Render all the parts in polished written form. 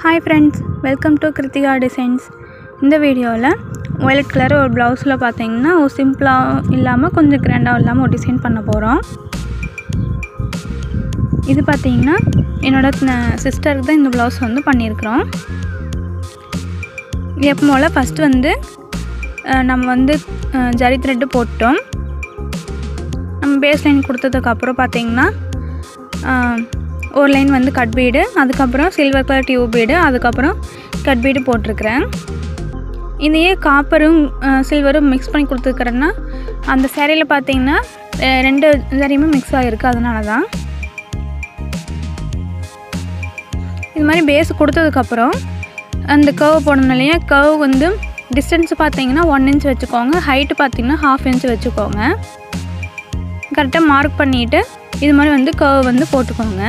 Hi friends, welcome to Kritika Designs. இந்த வீடியோவில் violet colour ஒரு ப்ளவுஸில் பார்த்தீங்கன்னா ஒரு சிம்பிளாக இல்லாமல் கொஞ்சம் கிராண்டாக இல்லாமல் ஒரு டிசைன் பண்ண போகிறோம். இது பார்த்தீங்கன்னா என்னோடய சிஸ்டருக்கு தான் இந்த ப்ளவுஸ் வந்து பண்ணியிருக்கிறோம். எப்போ போல் ஃபஸ்ட்டு வந்து நம்ம வந்து ஜரி த்ரெட்டு போட்டோம். நம்ம பேஸ் லைன் கொடுத்ததுக்கப்புறம் பார்த்தீங்கன்னா ஒரு லைன் வந்து கட் பீடு, அதுக்கப்புறம் சில்வர் கலர் டியூப் பீடு, அதுக்கப்புறம் கட் பீடு போட்டிருக்கிறேன். இதையே காப்பரும் சில்வரும் மிக்ஸ் பண்ணி கொடுத்துருக்குறேன்னா அந்த சேரீயில் பார்த்தீங்கன்னா ரெண்டு ஜரியுமே மிக்ஸ் ஆகிருக்கு. அதனால தான் இது மாதிரி பேஸ் கொடுத்ததுக்கப்புறம் அந்த கர்வ் போடணும் இல்லையா, கர்வ் வந்து டிஸ்டன்ஸ் பார்த்தீங்கன்னா 1 inch வச்சுக்கோங்க, ஹைட்டு பார்த்தீங்கன்னா 1/2 inch வச்சுக்கோங்க. கரெக்டாக மார்க் பண்ணிவிட்டு இது மாதிரி வந்து கர்வ் வந்து போட்டுக்கோங்க.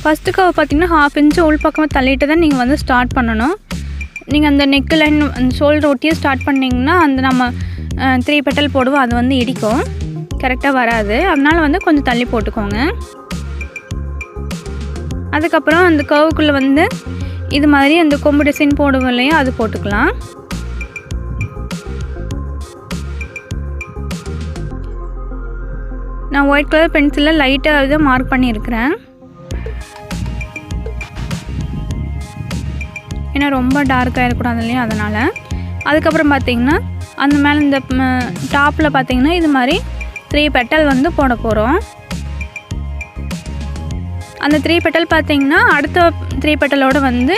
ஃபஸ்ட்டு கர்வ் பார்த்தீங்கன்னா 1/2 inch உள் பக்கமாக தள்ளிட்டு தான் நீங்கள் வந்து ஸ்டார்ட் பண்ணணும். நீங்கள் அந்த நெக்கு லைன் அந்த ஷோல்டர் ஒட்டியே ஸ்டார்ட் பண்ணிங்கன்னா அந்த நம்ம 3 பெட்டல் போடுவோம், அது வந்து இடிக்கும், கரெக்டாக வராது. அதனால் வந்து கொஞ்சம் தள்ளி போட்டுக்கோங்க. அதுக்கப்புறம் அந்த கர்வுக்குள்ளே வந்து இது மாதிரி அந்த கொம்பு டிசைன் போடுவோம் இல்லையா, அது போட்டுக்கலாம். நான் ஒயிட் கலர் பென்சிலில் லைட்டாக இதை மார்க் பண்ணியிருக்கிறேன், ஏன்னா ரொம்ப டார்க்காக இருக்கக்கூடாது இல்லையா, அதனால். அதுக்கப்புறம் பார்த்திங்கன்னா அந்த மேலே இந்த டாப்பில் பார்த்திங்கன்னா இது மாதிரி 3 பெட்டல் வந்து போட போகிறோம். அந்த 3 பெட்டல் பார்த்திங்கன்னா அடுத்த 3 பெட்டலோடு வந்து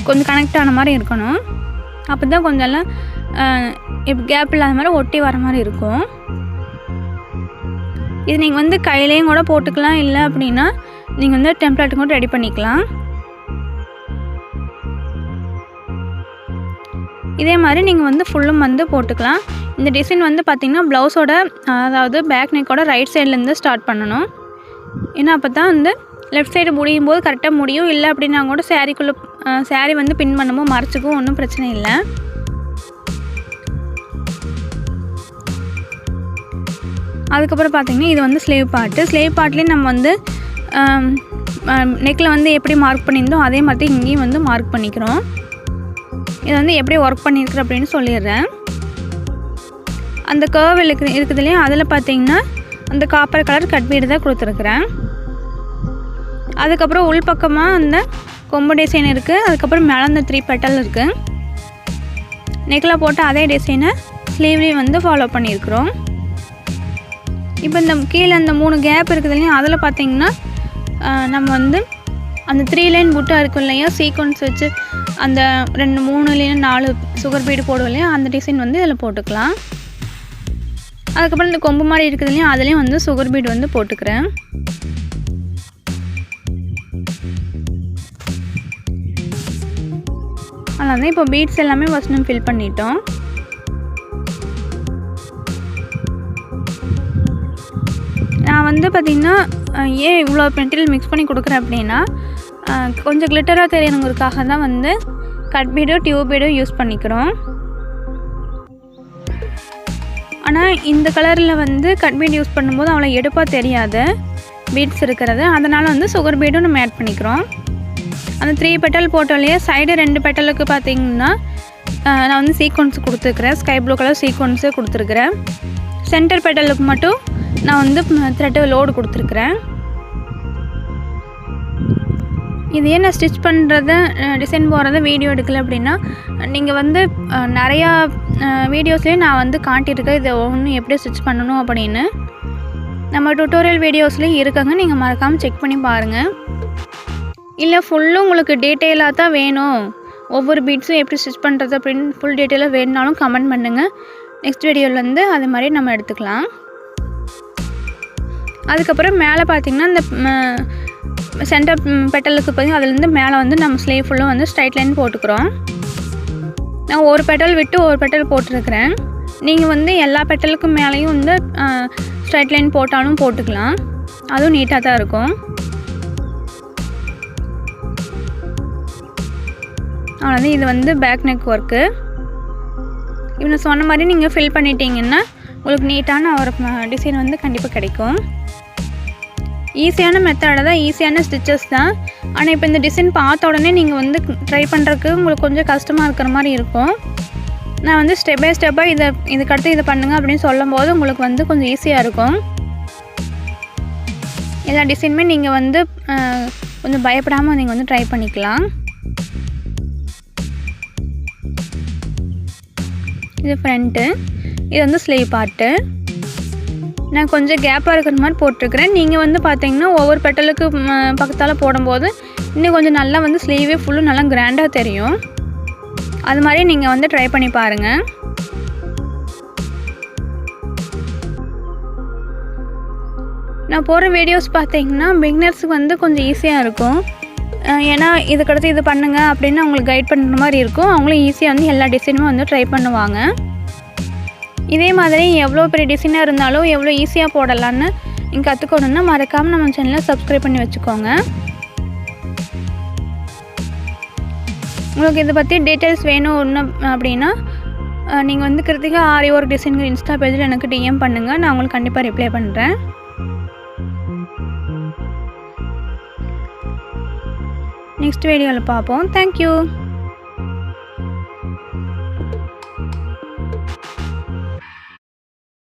கொஞ்சம் கனெக்ட் ஆன மாதிரி இருக்கணும். அப்போ தான் கொஞ்சம் எல்லாம் கேப் இல்லாத மாதிரி ஒட்டி வர மாதிரி இருக்கும். இது நீங்கள் வந்து கையிலையும் கூட போட்டுக்கலாம், இல்லை அப்படின்னா நீங்கள் வந்து டெம்ப்ளேட்டு கூட ரெடி பண்ணிக்கலாம். இதே மாதிரி நீங்கள் வந்து ஃபுல்லும் வந்து போட்டுக்கலாம். இந்த டிசைன் வந்து பார்த்திங்கன்னா ப்ளவுஸோட அதாவது பேக் நெக்கோட ரைட் சைட்லேருந்து ஸ்டார்ட் பண்ணணும். ஏன்னா அப்போ தான் வந்து லெஃப்ட் சைடு முடியும் போது கரெக்டாக முடியும், இல்லை அப்படின்னா கூட சேரீக்குள்ளே சேரீ வந்து பின் பண்ணும்போது மறைச்சிக்கும், ஒன்றும் பிரச்சனை இல்லை. அதுக்கப்புறம் பார்த்திங்கன்னா இது வந்து ஸ்லீவ் பார்ட்லேயும் நம்ம வந்து நெக்கில் வந்து எப்படி மார்க் பண்ணியிருந்தோம் அதே மாதிரி இங்கேயும் வந்து மார்க் பண்ணிக்கிறோம். இதை வந்து எப்படி ஒர்க் பண்ணியிருக்கிறேன் அப்படின்னு சொல்லிடுறேன். அந்த கர்வ் இருக்குது இல்லையா, அதில் பார்த்திங்கன்னா அந்த காப்பர் கலர் கட் பீடு தான் கொடுத்துருக்குறேன். அதுக்கப்புறம் உள் பக்கமாக அந்த கொம்பு டிசைன் இருக்குது, அதுக்கப்புறம் மேலே அந்த 3 பெட்டல் இருக்குது. நெக்கில் போட்டு அதே டிசைனை ஸ்லீவ்லேயும் வந்து ஃபாலோ பண்ணியிருக்கிறோம். இப்போ இந்த கீழே அந்த 3 கேப் இருக்குது இல்லையா, அதில் பார்த்திங்கன்னா நம்ம வந்து அந்த 3 லைன் புட்டாக இருக்கும் இல்லையா, சீக்வன்ஸ் வச்சு அந்த 2 3 இல்லைன்னா 4 சுகர் பீடு போடுவோம் இல்லையா, அந்த டிசைன் வந்து இதில் போட்டுக்கலாம். அதுக்கப்புறம் இந்த கொம்பு மாதிரி இருக்குது இல்லையா, அதுலேயும் வந்து சுகர் பீடு வந்து போட்டுக்கிறேன். அதனால் இப்போ பீட்ஸ் எல்லாமே ஃபஸ்ட் நம்ம ஃபில் பண்ணிட்டோம். நான் வந்து பார்த்திங்கன்னா ஏன் இவ்வளோ மெட்டீரியல் மிக்ஸ் பண்ணி கொடுக்குறேன் அப்படின்னா கொஞ்சம் கிளிட்டராக தெரியணுங்கிறதுக்காக தான் வந்து கட் பீடோ டியூப் பீடோ யூஸ் பண்ணிக்கிறோம். ஆனால் இந்த கலரில் வந்து கட் பீட் யூஸ் பண்ணும்போது அவ்வளோ எடுப்பாக தெரியாது பீட்ஸ் இருக்கிறது, அதனால் வந்து சுகர் பீடும் நம்ம ஆட் பண்ணிக்கிறோம். அந்த 3 பெட்டல் போட்டோலையே சைடு 2 பெட்டலுக்கு பார்த்திங்கன்னா நான் வந்து சீக்வன்ஸ் கொடுத்துருக்குறேன், ஸ்கை ப்ளூ கலர் சீக்வன்ஸு கொடுத்துருக்குறேன். சென்டர் பெட்டலுக்கு மட்டும் நான் வந்து த்ரெட்டு லோடு கொடுத்துருக்குறேன். இது ஏன் நான் ஸ்டிச் பண்ணுறத டிசைன் போடுறத வீடியோ எடுக்கலை அப்படின்னா நீங்கள் வந்து நிறையா வீடியோஸ்லேயே நான் வந்து காட்டியிருக்கேன் இதை ஒன்று எப்படி ஸ்டிச் பண்ணணும் அப்படின்னு. நம்ம டுட்டோரியல் வீடியோஸ்லேயும் இருக்காங்க, நீங்கள் மறக்காமல் செக் பண்ணி பாருங்கள். இல்லை ஃபுல்லும் உங்களுக்கு டீட்டெயிலாக தான் வேணும், ஒவ்வொரு பீட்ஸும் எப்படி ஸ்டிச் பண்ணுறது அப்படின்னு ஃபுல் டீட்டெயிலாக வேணுனாலும் கமெண்ட் பண்ணுங்கள். நெக்ஸ்ட் வீடியோவில் அது மாதிரி நம்ம எடுத்துக்கலாம். அதுக்கப்புறம் மேலே பார்த்திங்கன்னா இந்த சென்டர் பெட்டலுக்கு பார்த்திங்கன்னா அதுலேருந்து மேலே வந்து நம்ம ஸ்லீவ் ஃபுல்லும் வந்து ஸ்ட்ரைட் லைன் போட்டுக்கிறோம். நான் ஒரு பெட்டல் விட்டு ஒரு பெட்டல் போட்டிருக்கிறேன். நீங்கள் வந்து எல்லா பெட்டலுக்கும் மேலேயும் வந்து ஸ்ட்ரைட் லைன் போட்டாலும் போட்டுக்கலாம், அதுவும் நீட்டாக தான் இருக்கும். அவ்வளோதான், இது வந்து பேக் நெக் ஒர்க்கு. இப்போ நான் சொன்ன மாதிரி நீங்கள் ஃபில் பண்ணிட்டீங்கன்னா உங்களுக்கு நீட்டான ஒரு டிசைன் வந்து கண்டிப்பாக கிடைக்கும். ஈஸியான மெத்தட் தான், ஈஸியான ஸ்டிச்சஸ் தான். ஆனால் இப்போ இந்த டிசைன் பார்த்த உடனே நீங்கள் வந்து ட்ரை பண்ணுறதுக்கு உங்களுக்கு கொஞ்சம் கஷ்டமாக இருக்கிற மாதிரி இருக்கும். நான் வந்து ஸ்டெப் பை ஸ்டெப்பாக இதுக்கடுத்து இதை பண்ணுங்கள் அப்படின்னு சொல்லும்போது உங்களுக்கு வந்து கொஞ்சம் ஈஸியாக இருக்கும். எல்லா டிசைனுமே நீங்கள் வந்து கொஞ்சம் பயப்படாமல் நீங்கள் வந்து ட்ரை பண்ணிக்கலாம். இது ஃப்ரண்ட்டு, இது வந்து ஸ்லீவ் பார்ட்டு. நான் கொஞ்சம் கேப்பாக இருக்கிற மாதிரி போட்டிருக்கிறேன். நீங்கள் வந்து பார்த்தீங்கன்னா ஒவ்வொரு பெட்டலுக்கு பக்கத்தால் போடும்போது இன்னும் கொஞ்சம் நல்லா வந்து ஸ்லீவே ஃபுல்லும் நல்லா கிராண்டாக தெரியும். அது மாதிரி நீங்கள் வந்து ட்ரை பண்ணி பாருங்கள். நான் போடுற வீடியோஸ் பார்த்தீங்கன்னா பிகினர்ஸுக்கு வந்து கொஞ்சம் ஈஸியாக இருக்கும். ஏன்னா இதுக்கடுத்து இது பண்ணுங்கள் அப்படின்னு அவங்களுக்கு கைட் பண்ணுற மாதிரி இருக்கும். அவங்களும் ஈஸியாக வந்து எல்லா டிசைனுமே வந்து ட்ரை பண்ணுவாங்க. இதே மாதிரி எவ்வளோ பெரிய டிசைனாக இருந்தாலும் எவ்வளோ ஈஸியாக போடலான்னு நீங்கள் கற்றுக்கணுன்னா மறக்காமல் நம்ம சேனலை சப்ஸ்கிரைப் பண்ணி வச்சுக்கோங்க. உங்களுக்கு இதை பற்றி டீட்டெயில்ஸ் வேணும் ஒன்று அப்படின்னா நீங்கள் வந்து கிருத்திகா ஆரி ஒர்க் டிசைன்கிற இன்ஸ்டா பேஜில் எனக்கு டிஎம் பண்ணுங்கள். நான் உங்களுக்கு கண்டிப்பாக ரிப்ளை பண்ணுறேன். நெக்ஸ்ட் வீடியோவில் பார்ப்போம். தேங்க்யூ.